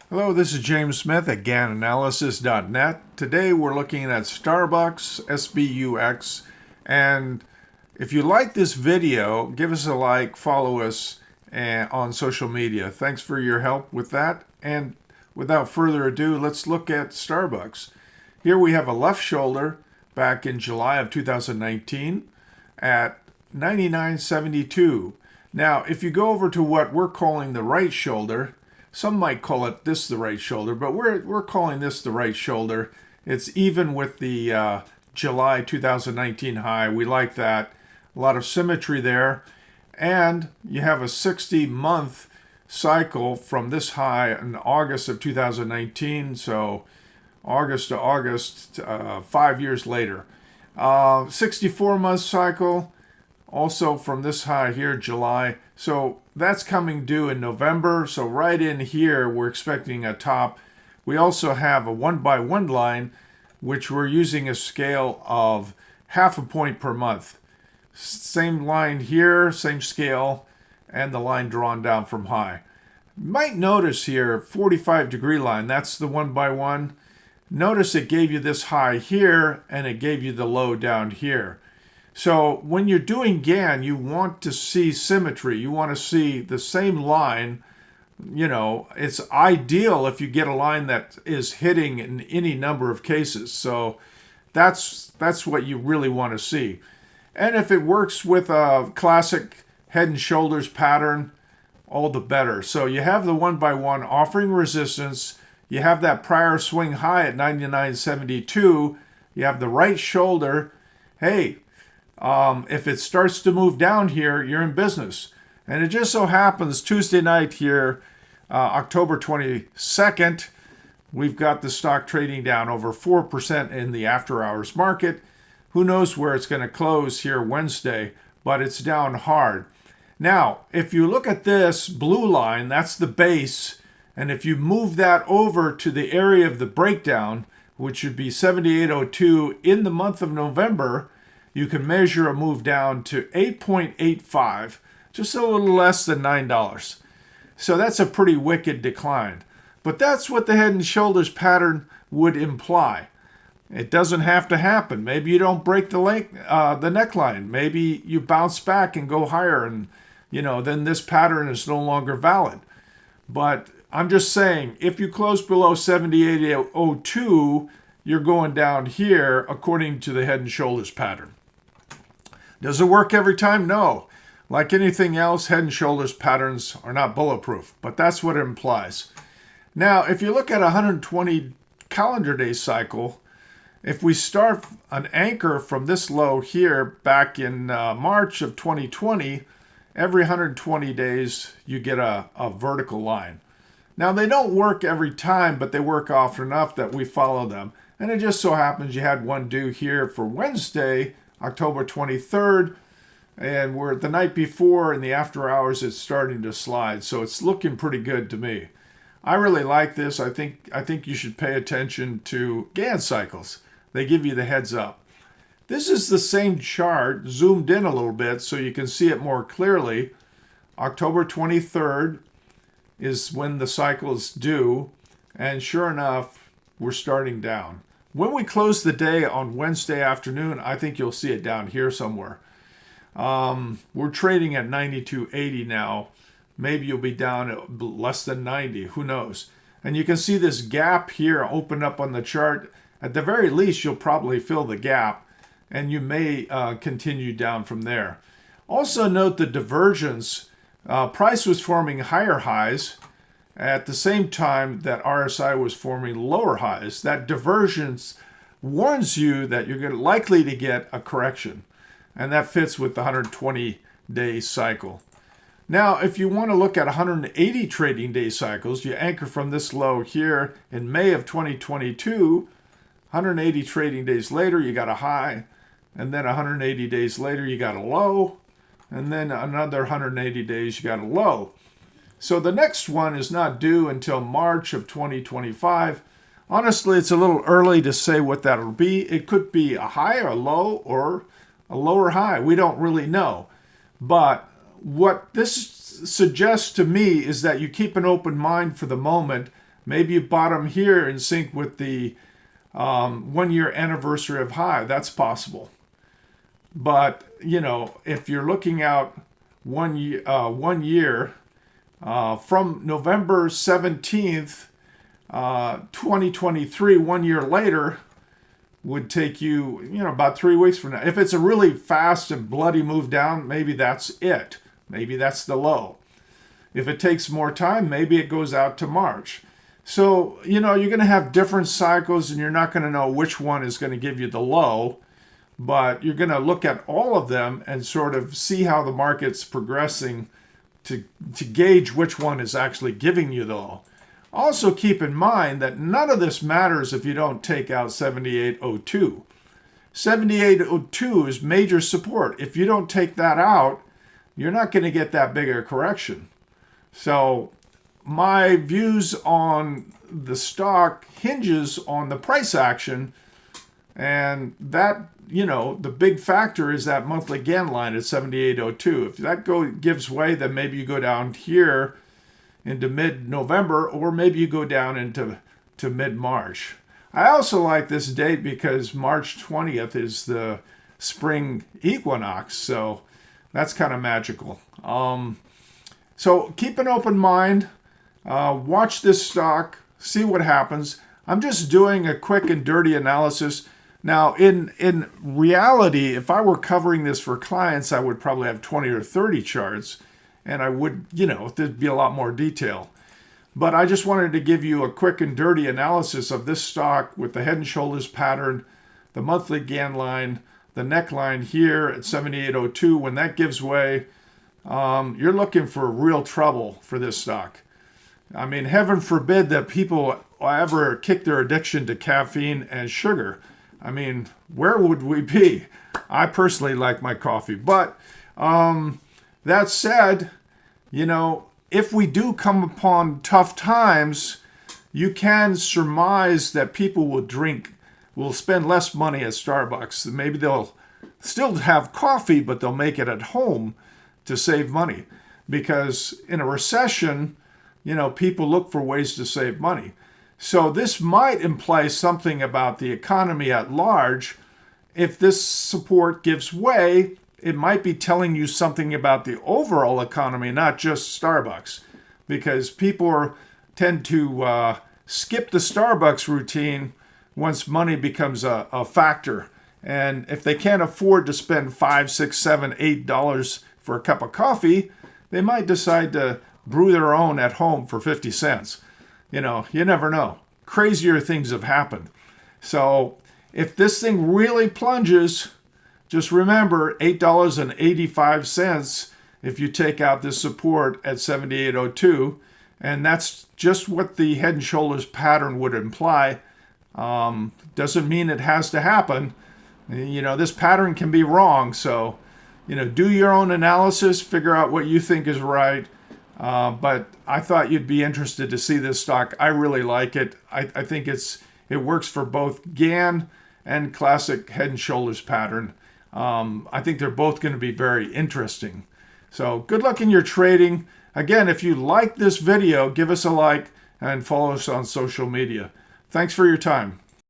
Hello, this is James Smith at GANanalysis.net. Today we're looking at StarBuX, SBUX, and if you like this video, give us a like, follow us on social media. Thanks for your help with that. And without further ado, let's look at StarBuX. Here we have a left shoulder back in July of 2019 at 99.72. Now, if you go over to what we're calling the right shoulder, some might call it this the right shoulder, but we're calling this the right shoulder. It's even with the July 2019 high. We like that. A lot of symmetry there. And you have a 60-month cycle from this high in August of 2019. So August to August, 5 years later. 64-month cycle, also from this high here, July. So that's coming due in November. So right in here, we're expecting a top. We also have a 1-by-1 line, which we're using a scale of half a point per month. Same line here, same scale, and the line drawn down from high. You might notice here, 45-degree line, that's the 1-by-1. Notice it gave you this high here, and it gave you the low down here. So when you're doing GAN, you want to see symmetry. You want to see the same line. You know, it's ideal if you get a line that is hitting in any number of cases. So that's what you really want to see. And if it works with a classic head and shoulders pattern, all the better. So you have the 1-by-1 offering resistance. You have that prior swing high at 99.72. You have the right shoulder. Hey, if it starts to move down here, you're in business. And it just so happens Tuesday night here, October 22nd, we've got the stock trading down over 4% in the after hours market. Who knows where it's going to close here Wednesday, but it's down hard. Now, if you look at this blue line, that's the base. And if you move that over to the area of the breakdown, which would be 78.02 in the month of November, you can measure a move down to 8.85, just a little less than $9. So that's a pretty wicked decline. But that's what the head and shoulders pattern would imply. It doesn't have to happen. Maybe you don't break the neckline. Maybe you bounce back and go higher, and then this pattern is no longer valid. But I'm just saying, if you close below 78.02, you're going down here according to the head and shoulders pattern. Does it work every time? No. Like anything else, head and shoulders patterns are not bulletproof, but that's what it implies. Now, if you look at a 120 calendar day cycle, if we start an anchor from this low here back in March of 2020, every 120 days you get a vertical line. Now, they don't work every time, but they work often enough that we follow them. And it just so happens you had one due here for Wednesday, October 23rd, and we're the night before in the after hours it's starting to slide, so it's looking pretty good to me. I really like this. I think you should pay attention to GAN cycles. They give you the heads up. This is the same chart zoomed in a little bit so you can see it more clearly. October 23rd is when the cycle is due, and sure enough, we're starting down. When we close the day on Wednesday afternoon, I think you'll see it down here somewhere. We're trading at 92.80 now. Maybe you'll be down at less than 90. Who knows? And you can see this gap here open up on the chart. At the very least, you'll probably fill the gap, and you may continue down from there. Also note the divergence. Price was forming higher highs at the same time that RSI was forming lower highs. That divergence warns you that you're likely to get a correction, and that fits with the 120-day cycle. Now, if you want to look at 180 trading day cycles, you anchor from this low here in May of 2022. 180 trading days later, you got a high, and then 180 days later, you got a low, and then another 180 days, you got a low. So the next one is not due until March of 2025. Honestly, it's a little early to say what that'll be. It could be a high or a low or a lower high. We don't really know. But what this suggests to me is that you keep an open mind for the moment Maybe you bought them here in sync with the 1-year anniversary of high. That's possible. But, you know, if you're looking out 1 year from November 17th, 2023, 1 year later, would take you, about 3 weeks from now. If it's a really fast and bloody move down, maybe that's it. Maybe that's the low. If it takes more time, maybe it goes out to March. So, you're going to have different cycles, and you're not going to know which one is going to give you the low, but you're going to look at all of them and sort of see how the market's progressing to gauge which one is actually giving you the low. Also keep in mind that none of this matters if you don't take out 78.02. 78.02 is major support. If you don't take that out, you're not going to get that big a correction. So my views on the stock hinges on the price action, and that, the big factor is that monthly Gann line at 78.02. If that gives way, then maybe you go down here into mid-November, or maybe you go down into mid-March. I also like this date because March 20th is the spring equinox, so that's kind of magical. So keep an open mind. Watch this stock, see what happens. I'm just doing a quick and dirty analysis. Now, in reality, if I were covering this for clients, I would probably have 20 or 30 charts, and I would, there'd be a lot more detail. But I just wanted to give you a quick and dirty analysis of this stock with the head and shoulders pattern, the monthly Gann line, the neckline here at 78.02. When that gives way, you're looking for real trouble for this stock. I mean, heaven forbid that people ever kick their addiction to caffeine and sugar. I mean, where would we be? I personally like my coffee. But that said, if we do come upon tough times, you can surmise that people will spend less money at Starbucks. Maybe they'll still have coffee, but they'll make it at home to save money. Because in a recession, people look for ways to save money. So this might imply something about the economy at large. If this support gives way, it might be telling you something about the overall economy, not just Starbucks, because people tend to skip the Starbucks routine once money becomes a factor. And if they can't afford to spend $5, $6, $7, $8 for a cup of coffee, they might decide to brew their own at home for 50 cents. You never know. Crazier things have happened. So if this thing really plunges, just remember $8.85 if you take out this support at 78.02, and that's just what the head and shoulders pattern would imply. Doesn't mean it has to happen. This pattern can be wrong, so do your own analysis, figure out what you think is right. But I thought you'd be interested to see this stock. I really like it. I think it works for both Gann and classic head and shoulders pattern. I think they're both going to be very interesting. So good luck in your trading. Again, if you like this video, give us a like and follow us on social media. Thanks for your time.